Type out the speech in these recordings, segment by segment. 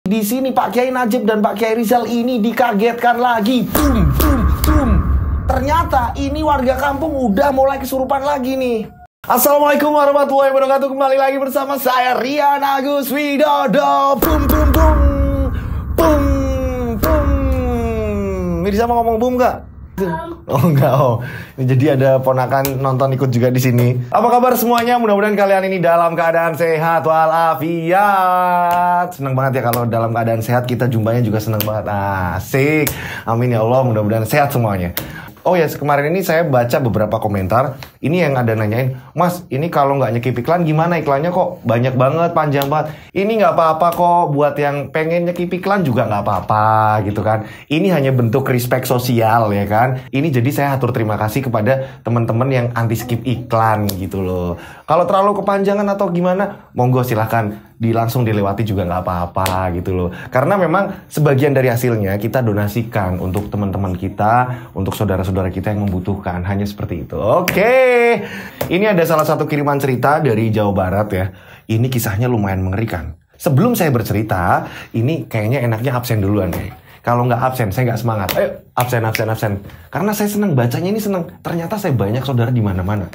Di sini Pak Kiai Najib dan Pak Kiai Rizal ini dikagetkan lagi. Boom, boom, boom. Ternyata ini warga kampung udah mulai kesurupan lagi nih. Assalamualaikum warahmatullahi wabarakatuh. Kembali lagi bersama saya Rian Agus Widodo. Boom, boom, boom. Boom, boom. Mirza mau ngomong boom gak? Oh enggak, oh. Jadi ada ponakan nonton ikut juga di sini. Apa kabar semuanya? Mudah-mudahan kalian ini dalam keadaan sehat walafiat. Senang banget ya kalau dalam keadaan sehat, kita jumpanya juga senang banget. Asik. Amin ya Allah, mudah-mudahan sehat semuanya. Oh ya, kemarin ini saya baca beberapa komentar. Ini yang ada nanyain, Mas, ini kalau nggak nyekip iklan gimana? Iklannya kok banyak banget, panjang banget. Ini nggak apa-apa kok, buat yang pengen nyekip iklan juga nggak apa-apa gitu kan. Ini hanya bentuk respect sosial ya kan. Ini jadi saya atur terima kasih kepada teman-teman yang anti skip iklan gitu loh. Kalau terlalu kepanjangan atau gimana, monggo silahkan langsung dilewati juga nggak apa-apa gitu loh. Karena memang sebagian dari hasilnya kita donasikan untuk teman-teman kita, untuk saudara-saudara kita yang membutuhkan. Hanya seperti itu. Oke. Ini ada salah satu kiriman cerita dari Jawa Barat ya. Ini kisahnya lumayan mengerikan. Sebelum saya bercerita, ini kayaknya enaknya absen duluan deh. Kalau nggak absen, saya nggak semangat. Ayo, absen. Karena saya senang bacanya, ini senang. Ternyata saya banyak saudara di mana-mana.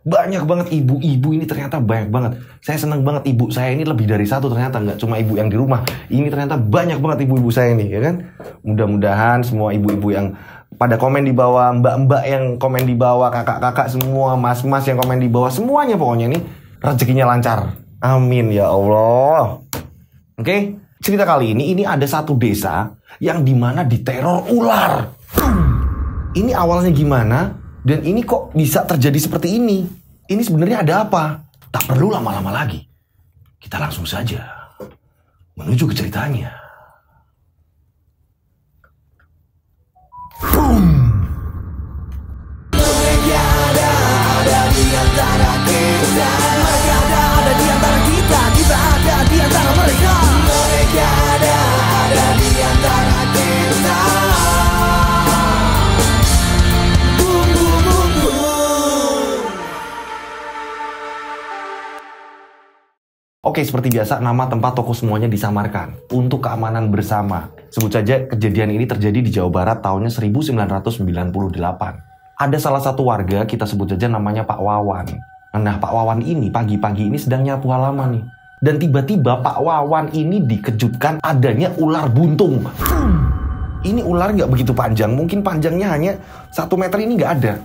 Banyak banget ibu-ibu ini, ternyata banyak banget. Saya senang banget, ibu saya ini lebih dari satu ternyata. Nggak cuma ibu yang di rumah. Ini ternyata banyak banget ibu-ibu saya ini, ya kan? Mudah-mudahan semua ibu-ibu yang pada komen di bawah, mbak-mbak yang komen di bawah, kakak-kakak semua, mas-mas yang komen di bawah, semuanya pokoknya ini rezekinya lancar. Amin ya Allah. Oke, cerita kali ini ada satu desa yang dimana diteror ular. Ini awalnya gimana? Dan ini kok bisa terjadi seperti ini? Ini sebenarnya ada apa? Tak perlu lama-lama lagi. Kita langsung saja menuju ke ceritanya. Boom! Mereka ada di antara kita. Mereka ada di antara kita. Kita ada di antara mereka. Mereka ada di antara kita. Oke, seperti biasa, nama, tempat, toko semuanya disamarkan untuk keamanan bersama. Sebut saja kejadian ini terjadi di Jawa Barat tahunnya 1998. Ada salah satu warga, kita sebut saja namanya Pak Wawan. Nah, Pak Wawan ini pagi-pagi ini sedang nyapu halaman nih. Dan tiba-tiba Pak Wawan ini dikejutkan adanya ular buntung. Ini ular nggak begitu panjang, mungkin panjangnya hanya 1 meter, ini nggak ada.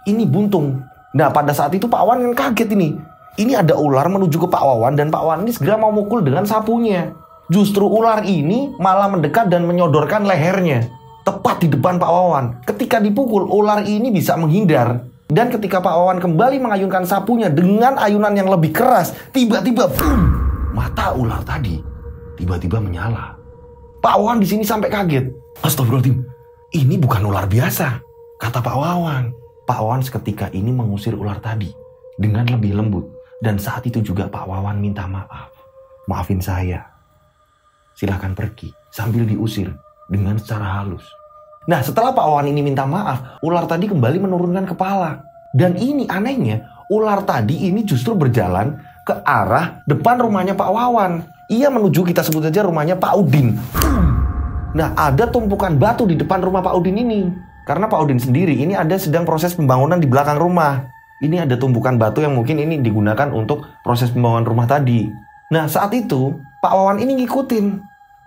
Ini buntung. Nah, pada saat itu Pak Wawan yang kaget ini. Ini ada ular menuju ke Pak Wawan dan Pak Wawan ini segera mau mukul dengan sapunya. Justru ular ini malah mendekat dan menyodorkan lehernya tepat di depan Pak Wawan. Ketika dipukul, ular ini bisa menghindar. Dan ketika Pak Wawan kembali mengayunkan sapunya dengan ayunan yang lebih keras, tiba-tiba boom, mata ular tadi tiba-tiba menyala. Pak Wawan di sini sampai kaget. Astagfirullahaladzim, ini bukan ular biasa, kata Pak Wawan. Pak Wawan seketika ini mengusir ular tadi dengan lebih lembut. Dan saat itu juga Pak Wawan minta maaf. Maafin saya. Silahkan pergi. Sambil diusir dengan secara halus. Nah, setelah Pak Wawan ini minta maaf, ular tadi kembali menurunkan kepala. Dan ini anehnya, ular tadi ini justru berjalan ke arah depan rumahnya Pak Wawan. Ia menuju, kita sebut saja rumahnya Pak Udin. Nah, ada tumpukan batu di depan rumah Pak Udin ini. Karena Pak Udin sendiri ini ada sedang proses pembangunan di belakang rumah. Ini ada tumpukan batu yang mungkin ini digunakan untuk proses pembangunan rumah tadi. Nah, saat itu Pak Wawan ini ngikutin.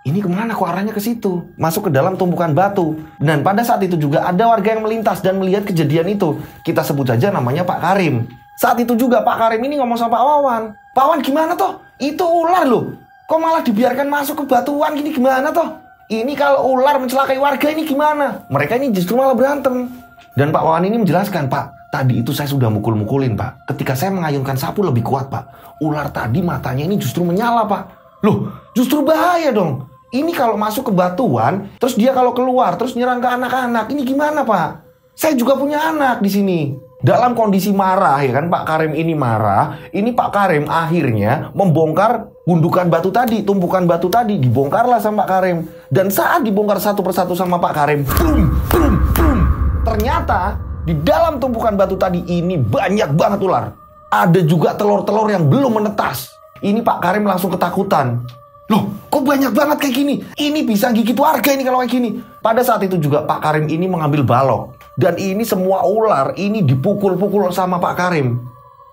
Ini kemana kok arahnya ke situ? Masuk ke dalam tumpukan batu. Dan pada saat itu juga ada warga yang melintas dan melihat kejadian itu. Kita sebut saja namanya Pak Karim. Saat itu juga Pak Karim ini ngomong sama Pak Wawan. Pak Wawan, gimana toh? Itu ular loh. Kok malah dibiarkan masuk ke batuan gini, gimana toh? Ini kalau ular mencelakai warga ini gimana? Mereka ini justru malah berantem. Dan Pak Wawan ini menjelaskan, Pak, tadi itu saya sudah mukul-mukulin, Pak. Ketika saya mengayunkan sapu lebih kuat, Pak. Ular tadi matanya ini justru menyala, Pak. Loh, justru bahaya dong. Ini kalau masuk ke batuan, terus dia kalau keluar, terus nyerang ke anak-anak. Ini gimana, Pak? Saya juga punya anak di sini. Dalam kondisi marah, ya kan, Pak Karim ini marah. Ini Pak Karim akhirnya membongkar gundukan batu tadi, tumpukan batu tadi. Dibongkarlah sama Pak Karim. Dan saat dibongkar satu persatu sama Pak Karim, boom, boom, boom. Ternyata di dalam tumpukan batu tadi ini banyak banget ular. Ada juga telur-telur yang belum menetas. Ini Pak Karim langsung ketakutan. Loh, kok banyak banget kayak gini? Ini bisa gigit warga ini kalau kayak gini. Pada saat itu juga Pak Karim ini mengambil balok. Dan ini semua ular ini dipukul-pukul sama Pak Karim.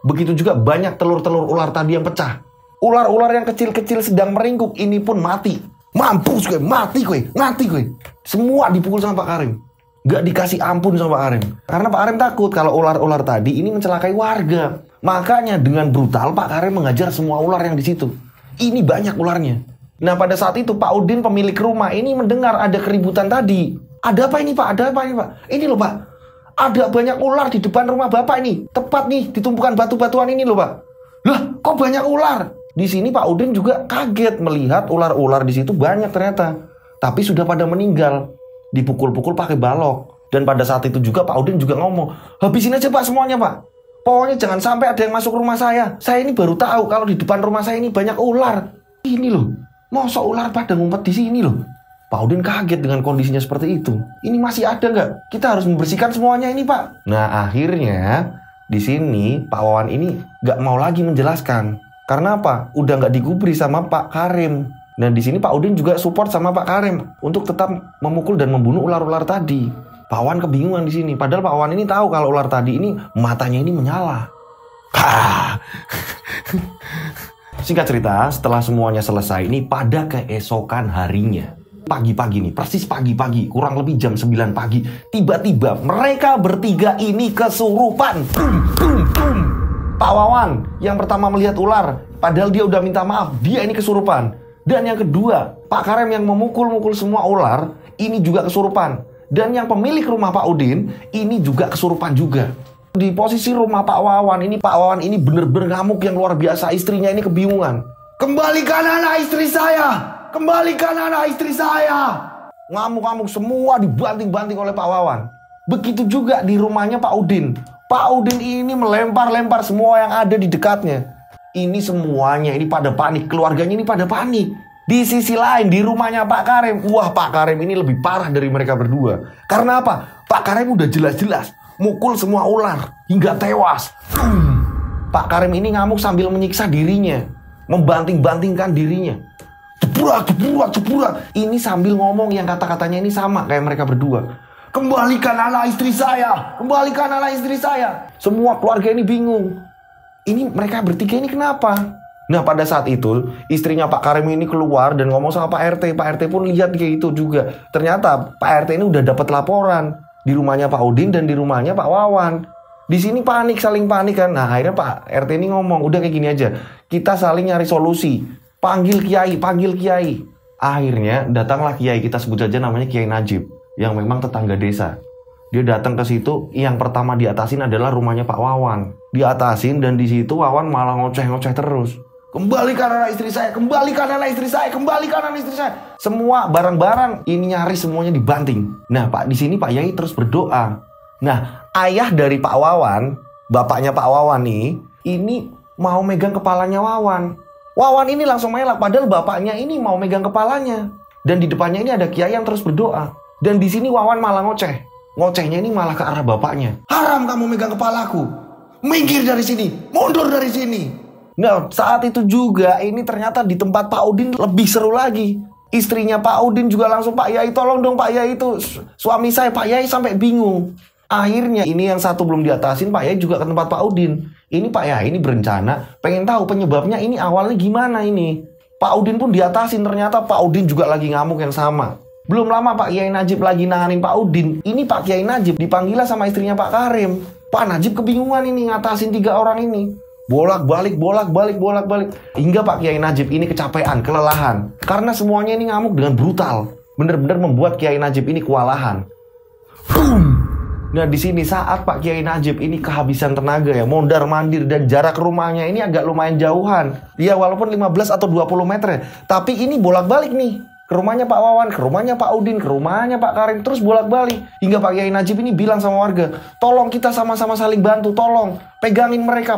Begitu juga banyak telur-telur ular tadi yang pecah. Ular-ular yang kecil-kecil sedang meringkuk ini pun mati. Mampus gue, mati gue. Semua dipukul sama Pak Karim. Gak dikasih ampun sama Pak Karim. Karena Pak Karim takut kalau ular-ular tadi ini mencelakai warga. Makanya dengan brutal Pak Karim mengajar semua ular yang di situ. Ini banyak ularnya. Nah pada saat itu Pak Udin pemilik rumah ini mendengar ada keributan tadi. Ada apa ini Pak? Ada apa ini Pak? Ini loh Pak. Ada banyak ular di depan rumah Bapak ini. Tepat nih di tumpukan batu-batuan ini loh Pak. Lah kok banyak ular? Di sini Pak Udin juga kaget melihat ular-ular di situ banyak ternyata. Tapi sudah pada meninggal. Dipukul-pukul pakai balok. Dan pada saat itu juga Pak Udin juga ngomong, habisin aja Pak semuanya Pak. Pokoknya jangan sampai ada yang masuk rumah saya. Saya ini baru tahu kalau di depan rumah saya ini banyak ular. Ini loh, masa ular pada ngumpet di sini loh. Pak Udin kaget dengan kondisinya seperti itu. Ini masih ada nggak? Kita harus membersihkan semuanya ini Pak. Nah akhirnya di sini Pak Wawan ini nggak mau lagi menjelaskan. Karena apa? Udah nggak digubri sama Pak Karim. Dan di sini Pak Udin juga support sama Pak Karim untuk tetap memukul dan membunuh ular-ular tadi. Pak Wawan kebingungan di sini. Padahal Pak Wawan ini tahu kalau ular tadi ini matanya ini menyala. Singkat cerita, setelah semuanya selesai ini pada keesokan harinya, pagi-pagi nih, persis pagi-pagi, kurang lebih jam 9 pagi, tiba-tiba mereka bertiga ini kesurupan. Pak Wawan yang pertama melihat ular, padahal dia udah minta maaf, dia ini kesurupan. Dan yang kedua, Pak Karim yang memukul-mukul semua ular, ini juga kesurupan. Dan yang pemilik rumah Pak Udin, ini juga kesurupan juga. Di posisi rumah Pak Wawan ini, Pak Wawan ini bener-bener ngamuk yang luar biasa. Istrinya ini kebingungan. Kembalikan anak istri saya! Kembalikan anak istri saya! Ngamuk-ngamuk semua dibanting-banting oleh Pak Wawan. Begitu juga di rumahnya Pak Udin. Pak Udin ini melempar-lempar semua yang ada di dekatnya. Ini semuanya ini pada panik, keluarganya ini pada panik. Di sisi lain di rumahnya Pak Karim, wah Pak Karim ini lebih parah dari mereka berdua. Karena apa? Pak Karim udah jelas-jelas mukul semua ular hingga tewas. Pak Karim ini ngamuk sambil menyiksa dirinya, membanting-bantingkan dirinya. Jebrak. Ini sambil ngomong yang kata-katanya ini sama kayak mereka berdua. Kembalikan anak istri saya, kembalikan anak istri saya. Semua keluarga ini bingung. Ini mereka bertiga ini kenapa? Nah pada saat itu istrinya Pak Karim ini keluar dan ngomong sama Pak RT. Pak RT pun lihat kayak itu juga. Ternyata Pak RT ini udah dapat laporan di rumahnya Pak Udin dan di rumahnya Pak Wawan. Di sini panik, saling panik kan. Nah akhirnya Pak RT ini ngomong, udah kayak gini aja, kita saling nyari solusi. Panggil kiai. Akhirnya datanglah kiai, kita sebut saja namanya Kiai Najib, yang memang tetangga desa. Dia datang ke situ, yang pertama diatasin adalah rumahnya Pak Wawan. Diatasin dan di situ Wawan malah ngoceh-ngoceh terus. Kembalikan anak istri saya, kembalikan anak istri saya, kembalikan anak istri saya. Semua barang-barang ini nyaris semuanya dibanting. Nah Pak, di sini Pak Yai terus berdoa. Nah ayah dari Pak Wawan, bapaknya Pak Wawan nih, ini mau megang kepalanya Wawan. Wawan ini langsung melak, padahal bapaknya ini mau megang kepalanya. Dan di depannya ini ada kiai yang terus berdoa. Dan di sini Wawan malah ngoceh. Ngocehnya ini malah ke arah bapaknya. Haram kamu megang kepalaku. Minggir dari sini, mundur dari sini. Nah saat itu juga ini ternyata di tempat Pak Udin lebih seru lagi. Istrinya Pak Udin juga langsung, Pak Yai tolong dong Pak Yai, itu suami saya. Pak Yai sampai bingung. Akhirnya ini yang satu belum diatasin, Pak Yai juga ke tempat Pak Udin. Ini Pak Yai ini berencana pengen tahu penyebabnya ini awalnya gimana ini. Pak Udin pun diatasin, ternyata Pak Udin juga lagi ngamuk yang sama. Belum lama Pak Kiai Najib lagi nanganin Pak Udin. Ini Pak Kiai Najib dipanggil sama istrinya Pak Karim. Pak Najib kebingungan ini ngatasin 3 orang ini. Bolak-balik. Hingga Pak Kiai Najib ini kecapean, kelelahan. Karena semuanya ini ngamuk dengan brutal. Bener-bener membuat Kiai Najib ini kewalahan. Nah di sini saat Pak Kiai Najib ini kehabisan tenaga ya, mondar-mandir dan jarak rumahnya ini agak lumayan jauhan. Ya walaupun 15 atau 20 meter, tapi ini bolak-balik nih. Ke rumahnya Pak Wawan, ke rumahnya Pak Udin, ke rumahnya Pak Karim, terus bolak-balik. Hingga Pak Kiai Najib ini bilang sama warga, tolong kita sama-sama saling bantu, tolong. Pegangin mereka,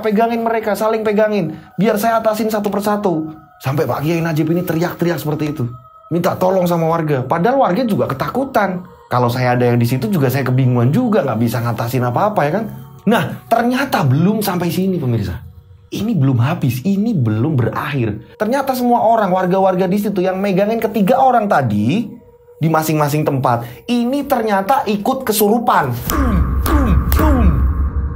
saling pegangin. Biar saya atasin satu persatu. Sampai Pak Kiai Najib ini teriak-teriak seperti itu. Minta tolong sama warga. Padahal warga juga ketakutan. Kalau saya ada yang di situ juga saya kebingungan juga, nggak bisa ngatasin apa-apa ya kan. Nah ternyata belum sampai sini pemirsa. Ini belum habis, ini belum berakhir. Ternyata semua orang, warga-warga di situ yang megangin ketiga orang tadi di masing-masing tempat, ini ternyata ikut kesurupan.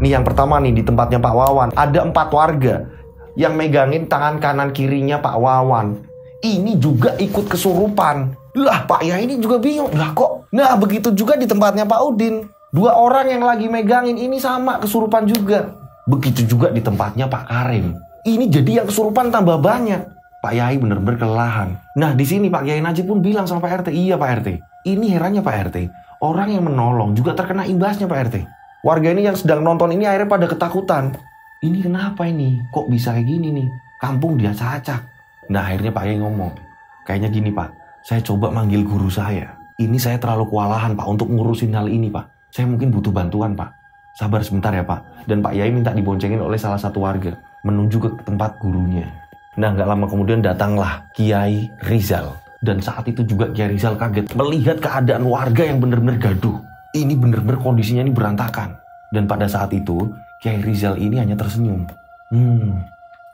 Nih yang pertama nih di tempatnya Pak Wawan, ada 4 warga yang megangin tangan kanan kirinya Pak Wawan. Ini juga ikut kesurupan. Lah Pak Yai ini juga bingung, lah kok? Nah begitu juga di tempatnya Pak Udin. 2 orang yang lagi megangin ini sama kesurupan juga. Begitu juga di tempatnya Pak Karim. Ini jadi yang kesurupan tambah banyak. Pak Yai bener-bener kelelahan. Nah di sini Pak Yai Najib pun bilang sama Pak RT, iya Pak RT, ini herannya Pak RT, orang yang menolong juga terkena imbasnya Pak RT. Warga ini yang sedang nonton ini akhirnya pada ketakutan. Ini kenapa ini? Kok bisa kayak gini nih? Kampung dia acak. Nah akhirnya Pak Yai ngomong, kayaknya gini Pak, saya coba manggil guru saya. Ini saya terlalu kewalahan Pak untuk ngurusin hal ini Pak. Saya mungkin butuh bantuan Pak. Sabar sebentar ya Pak. Dan Pak Yai minta diboncengin oleh salah satu warga menuju ke tempat gurunya. Nah gak lama kemudian datanglah Kiai Rizal. Dan saat itu juga Kiai Rizal kaget melihat keadaan warga yang benar-benar gaduh. Ini benar-benar kondisinya ini berantakan. Dan pada saat itu Kiai Rizal ini hanya tersenyum.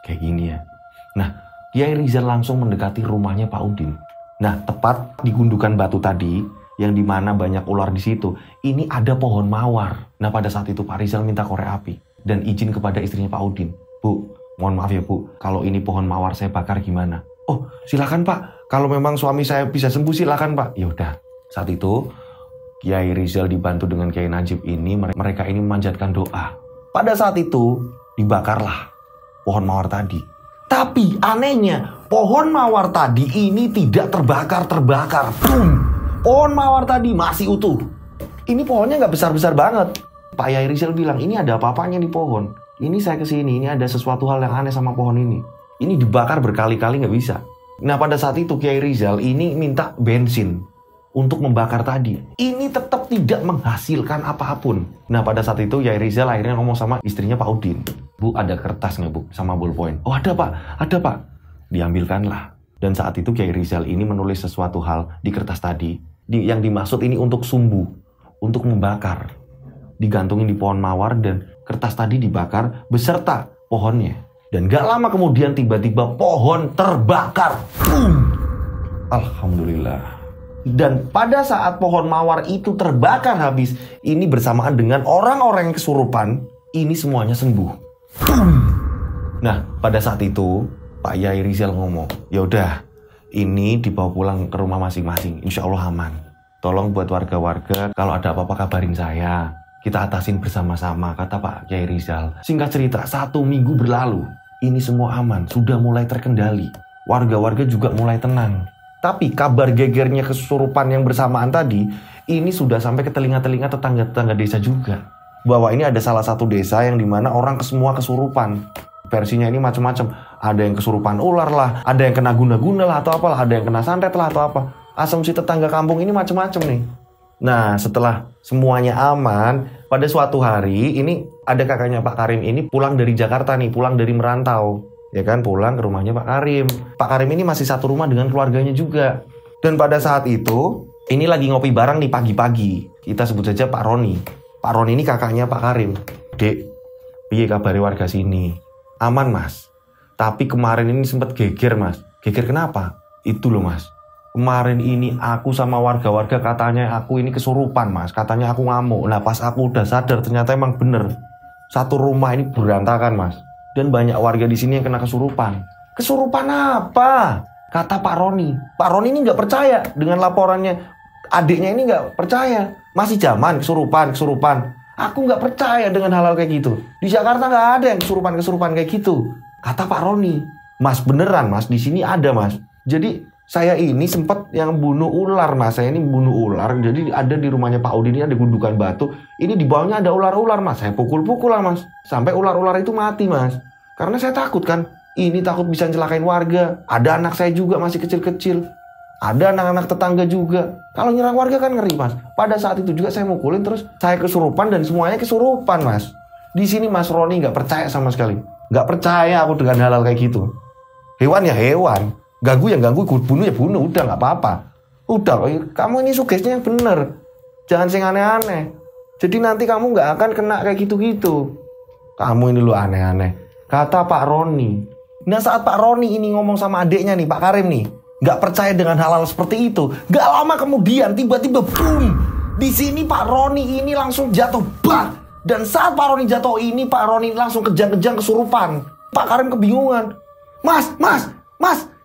Kayak gini ya. Nah Kiai Rizal langsung mendekati rumahnya Pak Udin. Nah tepat di gundukan batu tadi, yang dimana banyak ular di situ, ini ada pohon mawar. Nah pada saat itu Pak Rizal minta korek api dan izin kepada istrinya Pak Udin. Bu, mohon maaf ya Bu, kalau ini pohon mawar saya bakar gimana? Oh silakan Pak, kalau memang suami saya bisa sembuh silakan Pak. Yaudah, saat itu Kiai Rizal dibantu dengan Kiai Najib ini, mereka ini memanjatkan doa. Pada saat itu dibakarlah pohon mawar tadi. Tapi anehnya pohon mawar tadi ini tidak terbakar. Pohon mawar tadi masih utuh. Ini pohonnya nggak besar-besar banget. Pak Kiai Rizal bilang, ini ada apa-apanya di pohon. Ini saya kesini, ini ada sesuatu hal yang aneh sama pohon ini. Ini dibakar berkali-kali nggak bisa. Nah pada saat itu Kiai Rizal ini minta bensin untuk membakar tadi. Ini tetap tidak menghasilkan apapun. Nah pada saat itu Kiai Rizal akhirnya ngomong sama istrinya Pak Udin. Bu ada kertas nggak Bu sama ballpoint? Oh ada Pak. Diambilkanlah. Dan saat itu Kiai Rizal ini menulis sesuatu hal di kertas tadi. Yang dimaksud ini untuk sumbu, untuk membakar. Digantungin di pohon mawar dan kertas tadi dibakar beserta pohonnya. Dan gak lama kemudian tiba-tiba pohon terbakar. Alhamdulillah. Dan pada saat pohon mawar itu terbakar habis, ini bersamaan dengan orang-orang yang kesurupan, ini semuanya sembuh. Nah, pada saat itu Pak Kiai Rizal ngomong, yaudah, ini dibawa pulang ke rumah masing-masing, insya Allah aman. Tolong buat warga-warga, kalau ada apa-apa kabarin saya. Kita atasin bersama-sama, kata Pak Kiai Rizal. Singkat cerita, 1 minggu berlalu, ini semua aman, sudah mulai terkendali. Warga-warga juga mulai tenang. Tapi kabar gegernya kesurupan yang bersamaan tadi, ini sudah sampai ke telinga-telinga tetangga-tetangga desa juga. Bahwa ini ada salah satu desa yang dimana orang semua kesurupan. Versinya ini macam-macam. Ada yang kesurupan ular lah, ada yang kena guna-guna lah atau apalah, ada yang kena santet lah atau apa. Asumsi tetangga kampung ini macam-macam nih. Nah setelah semuanya aman, pada suatu hari ini ada kakaknya Pak Karim ini pulang dari Jakarta nih, pulang dari merantau. Ya kan, pulang ke rumahnya Pak Karim. Pak Karim ini masih satu rumah dengan keluarganya juga. Dan pada saat itu, ini lagi ngopi bareng nih pagi-pagi. Kita sebut saja Pak Roni. Pak Roni ini kakaknya Pak Karim. Dek, piye kabari warga sini? Aman Mas. Tapi kemarin ini sempat geger Mas. Geger kenapa? Itu loh Mas. Kemarin ini aku sama warga-warga katanya aku ini kesurupan Mas. Katanya aku ngamuk. Nah pas aku udah sadar ternyata emang bener. Satu rumah ini berantakan Mas. Dan banyak warga di sini yang kena kesurupan. Kesurupan apa? Kata Pak Roni. Pak Roni ini nggak percaya dengan laporannya. Adiknya ini nggak percaya. Masih zaman kesurupan. Aku nggak percaya dengan hal-hal kayak gitu. Di Jakarta nggak ada yang kesurupan kayak gitu. Kata Pak Roni. Mas beneran Mas, di sini ada Mas. Jadi saya ini sempat yang bunuh ular Mas. Saya ini bunuh ular. Jadi ada di rumahnya Pak Udin ini ada gundukan batu. Ini di bawahnya ada ular-ular Mas. Saya pukul-pukul lah Mas. Sampai ular-ular itu mati Mas. Karena saya takut kan. Ini takut bisa celakain warga. Ada anak saya juga masih kecil-kecil. Ada anak-anak tetangga juga. Kalau nyerang warga kan ngeri Mas. Pada saat itu juga saya mukulin terus saya kesurupan dan semuanya kesurupan Mas. Di sini Mas Roni nggak percaya sama sekali. Nggak percaya aku dengan hal-hal kayak gitu. Hewan ya hewan. Ganggu ya ganggu, bunuh ya bunuh. Udah nggak apa-apa. Udah, kamu ini sugestinya yang bener. Jangan sing aneh-aneh. Jadi nanti kamu nggak akan kena kayak gitu-gitu. Kamu ini lu aneh-aneh. kata Pak Roni. Nah saat Pak Roni ini ngomong sama adiknya nih, Pak Karim nih, nggak percaya dengan hal-hal seperti itu. Gak lama kemudian tiba-tiba boom. Di sini Pak Roni ini langsung jatuh bak. Dan saat Pak Roni jatuh ini, Pak Roni langsung kejang-kejang kesurupan. Pak Karim kebingungan. Mas,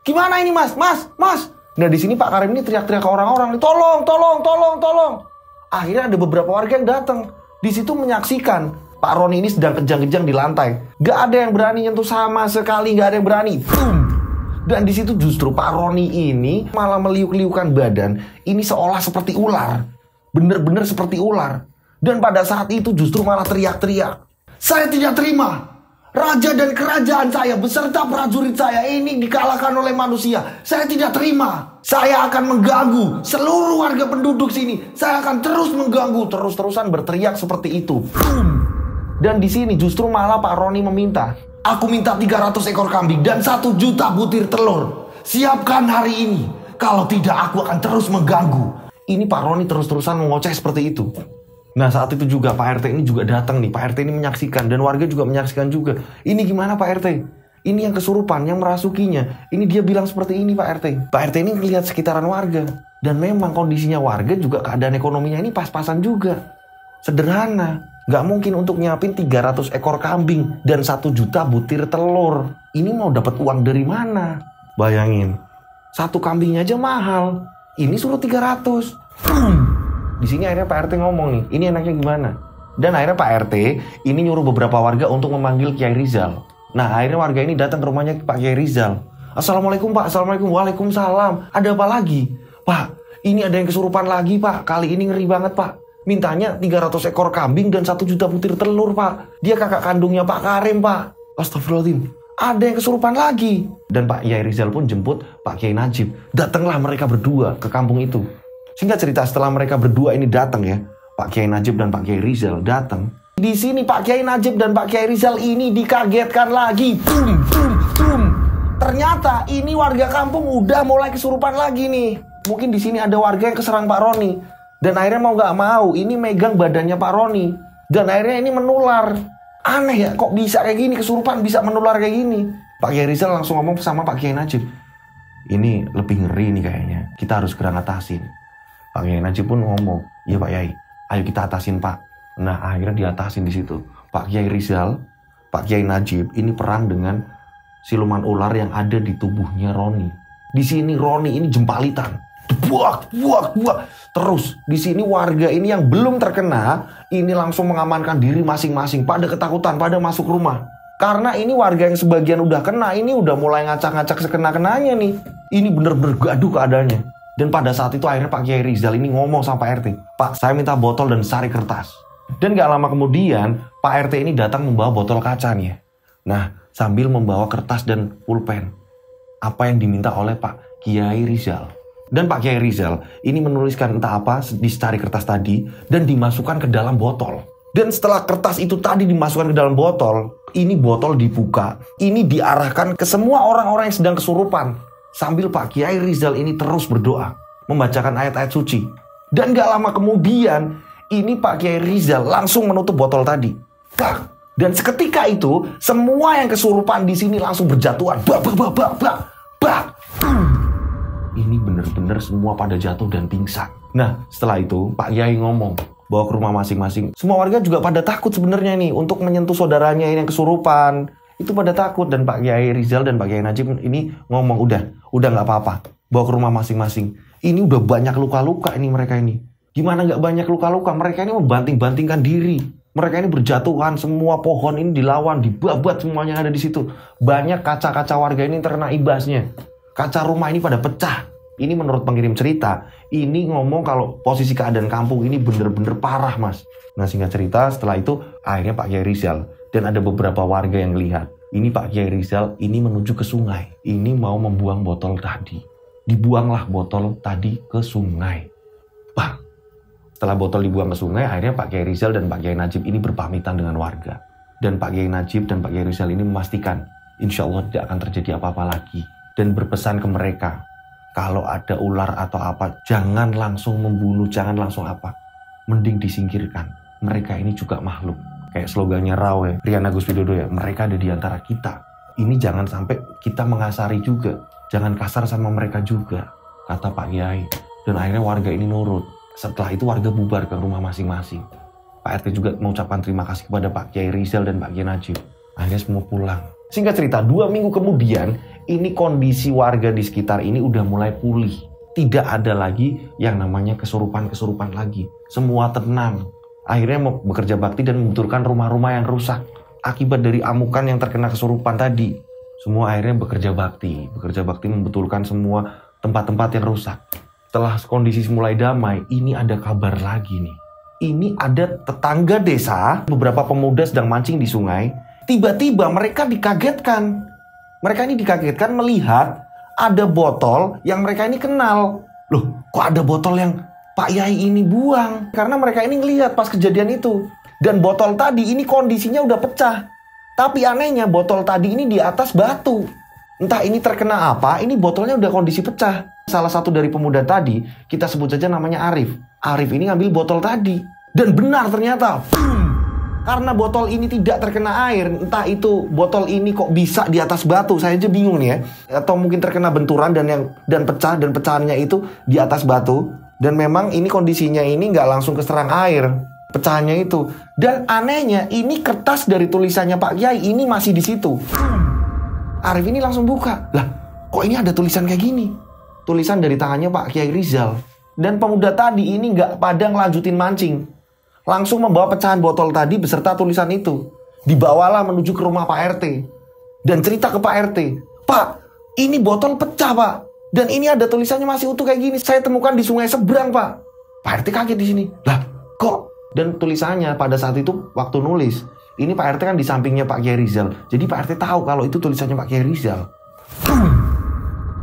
gimana ini mas? Nah di sini Pak Karim ini teriak-teriak ke orang-orang, tolong. Akhirnya ada beberapa warga yang datang. Di situ menyaksikan Pak Roni ini sedang kejang-kejang di lantai. Gak ada yang berani nyentuh sama sekali, gak ada yang berani. Boom. Dan di situ justru Pak Roni ini malah meliuk-liukan badan. Ini seolah seperti ular. Bener-bener seperti ular. Dan pada saat itu justru malah teriak-teriak. Saya tidak terima. Raja dan kerajaan saya beserta prajurit saya ini dikalahkan oleh manusia. Saya tidak terima. Saya akan mengganggu seluruh warga penduduk sini. Saya akan terus mengganggu. Terus-terusan berteriak seperti itu. Boom. Dan di sini justru malah Pak Roni meminta. Aku minta 300 ekor kambing dan 1 juta butir telur. Siapkan hari ini. Kalau tidak aku akan terus mengganggu. Ini Pak Roni terus-terusan mengoceh seperti itu. Nah saat itu juga Pak RT ini juga datang nih. Pak RT ini menyaksikan dan warga juga menyaksikan juga. Ini gimana Pak RT? Ini yang kesurupan, yang merasukinya. Ini dia bilang seperti ini Pak RT. Pak RT ini melihat sekitaran warga. Dan memang kondisinya warga juga keadaan ekonominya ini pas-pasan juga. Sederhana. Gak mungkin untuk nyiapin 300 ekor kambing dan 1 juta butir telur. Ini mau dapat uang dari mana? Bayangin. 1 kambingnya aja mahal. Ini suruh 300. Di sini akhirnya Pak RT ngomong nih, ini enaknya gimana? Dan akhirnya Pak RT ini nyuruh beberapa warga untuk memanggil Kiai Rizal. Nah akhirnya warga ini datang ke rumahnya Pak Kiai Rizal. Assalamualaikum Pak, Assalamualaikum, Waalaikumsalam. Ada apa lagi? Pak, ini ada yang kesurupan lagi Pak. Kali ini ngeri banget Pak. Mintanya 300 ekor kambing dan 1 juta butir telur Pak. Dia kakak kandungnya Pak Karim Pak. Astagfirullahaladzim. Ada yang kesurupan lagi. Dan Pak Kiai Rizal pun jemput Pak Kiai Najib. Datanglah mereka berdua ke kampung itu. Singkat cerita setelah mereka berdua ini datang ya, Pak Kiai Najib dan Pak Kiai Rizal datang. Di sini Pak Kiai Najib dan Pak Kiai Rizal ini dikagetkan lagi. Boom. Ternyata ini warga kampung udah mulai kesurupan lagi nih. Mungkin di sini ada warga yang keserang Pak Roni. Dan akhirnya mau gak mau ini megang badannya Pak Roni. Dan akhirnya ini menular. Aneh ya, kok bisa kayak gini, kesurupan bisa menular kayak gini. Pak Kiai Rizal langsung ngomong sama Pak Kiai Najib. Ini lebih ngeri nih kayaknya, kita harus segera ngatasin. Pak Kiai Najib pun ngomong, iya Pak Kiai, ayo kita atasin Pak. Nah akhirnya diatasin di situ. Pak Kiai Rizal, Pak Kiai Najib ini perang dengan siluman ular yang ada di tubuhnya Roni. Di sini Roni ini jempalitan, buak. Terus di sini warga ini yang belum terkena ini langsung mengamankan diri masing-masing, pada ketakutan, pada masuk rumah. Karena ini warga yang sebagian udah kena ini udah mulai ngacak-ngacak sekena-kenanya nih. Ini bener-bener gaduh keadaannya. Dan pada saat itu akhirnya Pak Kiai Rizal ini ngomong sama Pak RT. Pak, saya minta botol dan sari kertas. Dan gak lama kemudian Pak RT ini datang membawa botol kaca nih. Nah, sambil membawa kertas dan pulpen. Apa yang diminta oleh Pak Kiai Rizal. Dan Pak Kiai Rizal ini menuliskan entah apa di sari kertas tadi dan dimasukkan ke dalam botol. Dan setelah kertas itu tadi dimasukkan ke dalam botol, ini botol dibuka. Ini diarahkan ke semua orang-orang yang sedang kesurupan. Sambil Pak Kiai Rizal ini terus berdoa, membacakan ayat-ayat suci. Dan gak lama kemudian, ini Pak Kiai Rizal langsung menutup botol tadi. Dan seketika itu, semua yang kesurupan di sini langsung berjatuhan. Ini bener-bener semua pada jatuh dan pingsan. Nah, setelah itu Pak Kiai ngomong, bawa ke rumah masing-masing. Semua warga juga pada takut sebenarnya nih untuk menyentuh saudaranya ini yang kesurupan. Itu pada takut dan Pak Kiai Rizal dan Pak Kiai Najib ini ngomong udah nggak apa-apa, bawa ke rumah masing-masing. Ini udah banyak luka-luka ini mereka ini. Gimana nggak banyak luka-luka? Mereka ini membanting-bantingkan diri. Mereka ini berjatuhan, semua pohon ini dilawan, dibabat semuanya yang ada di situ. Banyak kaca-kaca warga ini terkena imbasnya. Kaca rumah ini pada pecah. Ini menurut pengirim cerita, ini ngomong kalau posisi keadaan kampung ini bener-bener parah mas. Nah singkat cerita setelah itu akhirnya Pak Kiai Rizal dan ada beberapa warga yang lihat. Ini Pak Kiai Rizal ini menuju ke sungai. Ini mau membuang botol tadi. Dibuanglah botol tadi ke sungai. Bang. Setelah botol dibuang ke sungai, akhirnya Pak Kiai Rizal dan Pak Kiai Najib ini berpamitan dengan warga. Dan Pak Kiai Najib dan Pak Kiai Rizal ini memastikan, insya Allah tidak akan terjadi apa-apa lagi. Dan berpesan ke mereka, kalau ada ular atau apa, jangan langsung membunuh, jangan langsung apa. Mending disingkirkan. Mereka ini juga makhluk. Kayak slogannya Rawe, Rian Agus Widodo ya, mereka ada di antara kita. Ini jangan sampai kita mengasari juga. Jangan kasar sama mereka juga, kata Pak Kiai. Dan akhirnya warga ini nurut. Setelah itu warga bubar ke rumah masing-masing. Pak RT juga mengucapkan terima kasih kepada Pak Kiai Rizal dan Pak Kiai Najib. Akhirnya semua pulang. Singkat cerita, 2 minggu kemudian, ini kondisi warga di sekitar ini udah mulai pulih. Tidak ada lagi yang namanya kesurupan-kesurupan lagi. Semua tenang. Akhirnya mau bekerja bakti dan membetulkan rumah-rumah yang rusak akibat dari amukan yang terkena kesurupan tadi. Semua akhirnya bekerja bakti membetulkan semua tempat-tempat yang rusak. Setelah kondisi mulai damai, ini ada kabar lagi nih. Ini ada tetangga desa, beberapa pemuda sedang mancing di sungai. Tiba-tiba mereka dikagetkan. Mereka ini dikagetkan melihat ada botol yang mereka ini kenal. Loh, kok ada botol yang Pak Yai ini buang? Karena mereka ini ngelihat pas kejadian itu. Dan botol tadi ini kondisinya udah pecah. Tapi anehnya botol tadi ini di atas batu. Entah ini terkena apa, ini botolnya udah kondisi pecah. Salah satu dari pemuda tadi, kita sebut saja namanya Arif. Arif ini ngambil botol tadi. Dan benar ternyata, karena botol ini tidak terkena air, entah itu botol ini kok bisa di atas batu, saya aja bingung nih ya. Atau mungkin terkena benturan dan pecah, dan pecahannya itu di atas batu. Dan memang ini kondisinya ini nggak langsung keserang air, pecahannya itu. Dan anehnya ini kertas dari tulisannya Pak Kiai ini masih di situ. Arif ini langsung buka, lah kok ini ada tulisan kayak gini? Tulisan dari tangannya Pak Kiai Rizal. Dan pemuda tadi ini nggak pada ngelanjutin mancing, langsung membawa pecahan botol tadi beserta tulisan itu. Dibawalah menuju ke rumah Pak RT. Dan cerita ke Pak RT, Pak, ini botol pecah Pak. Dan ini ada tulisannya masih utuh kayak gini. Saya temukan di sungai seberang Pak. Pak RT kaget di sini. Lah kok? Dan tulisannya pada saat itu waktu nulis, ini Pak RT kan di sampingnya Pak Kiai Rizal. Jadi Pak RT tahu kalau itu tulisannya Pak Kiai Rizal.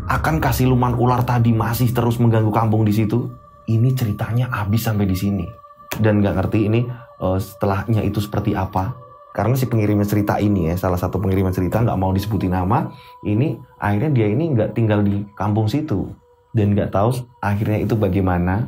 Akankah siluman ular tadi masih terus mengganggu kampung di situ? Ini ceritanya habis sampai di sini. Dan nggak ngerti ini setelahnya itu seperti apa. Karena si pengirim cerita ini ya, salah satu pengirim cerita nggak mau disebutin nama. Ini akhirnya dia ini nggak tinggal di kampung situ. Dan nggak tahu akhirnya itu bagaimana.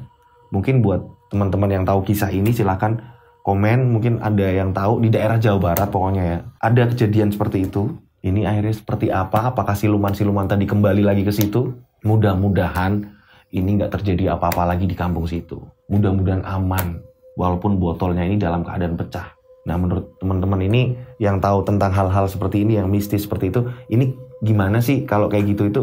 Mungkin buat teman-teman yang tahu kisah ini silahkan komen. Mungkin ada yang tahu di daerah Jawa Barat pokoknya ya. Ada kejadian seperti itu. Ini akhirnya seperti apa? Apakah siluman-siluman tadi kembali lagi ke situ? Mudah-mudahan ini nggak terjadi apa-apa lagi di kampung situ. Mudah-mudahan aman. Walaupun botolnya ini dalam keadaan pecah. Nah menurut teman-teman ini yang tahu tentang hal-hal seperti ini, yang mistis seperti itu, ini gimana sih kalau kayak gitu itu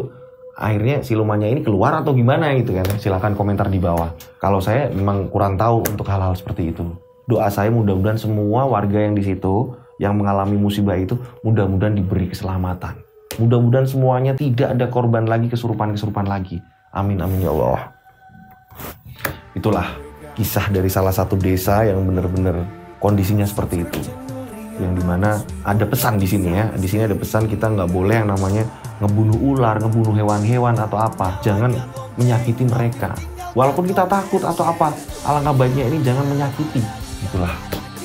akhirnya silumannya ini keluar atau gimana gitu kan? Silahkan komentar di bawah. Kalau saya memang kurang tahu untuk hal-hal seperti itu. Doa saya mudah-mudahan semua warga yang di situ yang mengalami musibah itu mudah-mudahan diberi keselamatan. Mudah-mudahan semuanya tidak ada korban lagi, kesurupan-kesurupan lagi. Amin amin ya Allah. Itulah kisah dari salah satu desa yang benar-benar kondisinya seperti itu. Yang dimana ada pesan di sini ya. Di sini ada pesan kita nggak boleh yang namanya ngebunuh ular, ngebunuh hewan-hewan atau apa. Jangan menyakiti mereka. Walaupun kita takut atau apa, alangkah baiknya ini jangan menyakiti. Itulah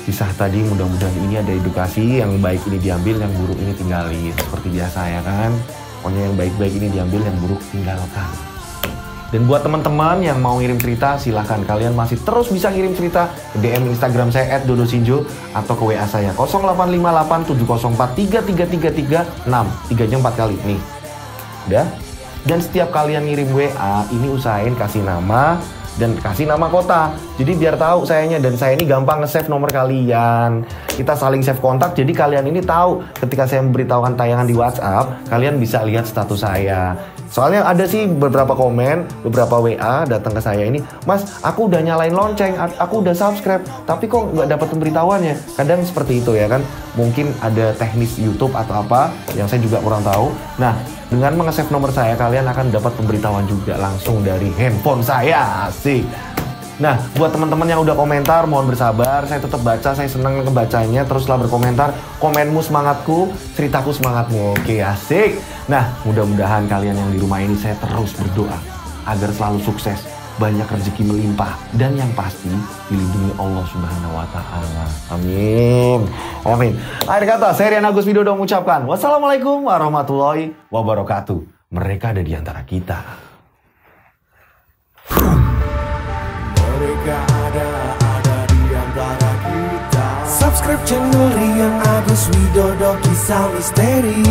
kisah tadi, mudah-mudahan ini ada edukasi, yang baik ini diambil, yang buruk ini tinggalin. Seperti biasa ya kan. Pokoknya yang baik-baik ini diambil, yang buruk tinggalkan. Dan buat teman-teman yang mau ngirim cerita, silahkan kalian masih terus bisa ngirim cerita ke DM Instagram saya @dodosinjo atau ke WA saya 085870433336. 3-nya 4 kali nih. Udah? Dan setiap kalian ngirim WA, ini usahain kasih nama dan kasih nama kota. Jadi biar tahu sayanya, dan saya ini gampang nge-save nomor kalian. Kita saling save kontak, jadi kalian ini tahu ketika saya memberitahukan tayangan di WhatsApp, kalian bisa lihat status saya. Soalnya ada sih beberapa komen, beberapa WA datang ke saya ini, Mas, aku udah nyalain lonceng, aku udah subscribe, tapi kok nggak dapat pemberitahuannya. Kadang seperti itu ya kan, mungkin ada teknis YouTube atau apa yang saya juga kurang tahu. Nah, dengan menge-save nomor saya, kalian akan dapat pemberitahuan juga langsung dari handphone saya. Asik. Nah, buat teman-teman yang udah komentar, mohon bersabar, saya tetap baca, saya senang ngebacanya. Teruslah berkomentar, komenmu semangatku, ceritaku semangatmu. Oke, asik. Nah, mudah-mudahan kalian yang di rumah ini, saya terus berdoa agar selalu sukses, banyak rezeki melimpah, dan yang pasti dilindungi Allah Subhanahu wa Ta'ala. Amin. Amin. Akhir kata, saya Rian Agus Widodo mengucapkan wassalamualaikum warahmatullahi wabarakatuh. Mereka ada di antara kita. Mereka ada di antara kita. Subscribe Subscribe channel Rian Agus Widodo Kisah Misteri.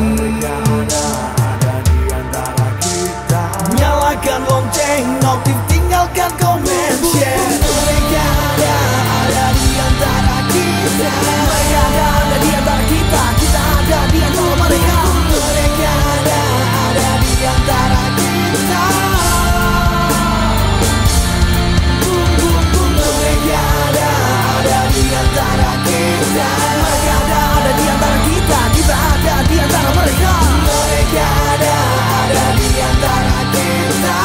Ada di antara kita. Nyalakan lonceng, notif, tinggalkan komen, share. Mereka ada di antara kita. Mereka ada di antara kita. Kita ada di antara mereka. Mereka ada di antara kita. Mereka ada di antara kita. Mereka ada di antara kita. Kita ada di antara mereka. Mereka ada di antara kita.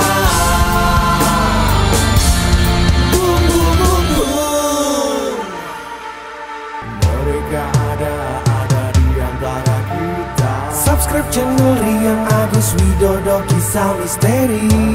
Mereka ada di antara kita. Subscribe channel Rian Agus Widodo Kisah Misteri.